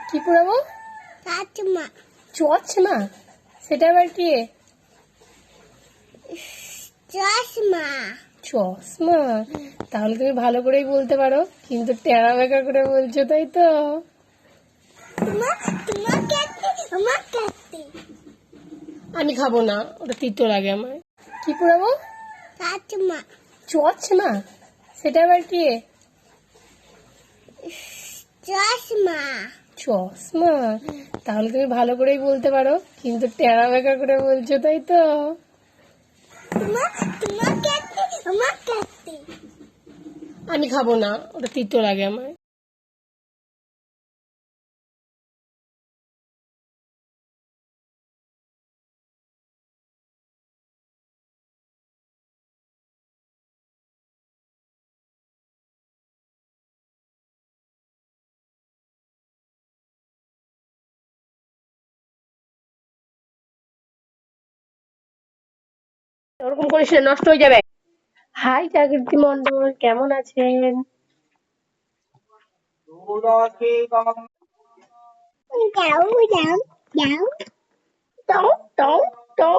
কি পড়াবো? চশমা। চশমা? সেটা আবার কি? চশমা। চশমা? তাহলে তুমি ভালো করেই বলতে পারো, কিন্তু টেরা বেঁকা করে বলছো, তাই তো? আমি খাবো না, ওটা তিতো লাগে আমার। কি পড়াবো? চশমা। চশমা? সেটা আবার কি? চশমা। চশমা? তাহলে তুমি ভালো করেই বলতে পারো, কিন্তু টেরা বেঁকা করে বলছো, তাই তো? আমি খাবো না, ওটা তিতো লাগে আমার। ওরকম করিস না, নষ্ট হয়ে যাবে। হাই জাগৃতি মন্ডল, কেমন আছেন? যাও যাও যাও। টং টং টং।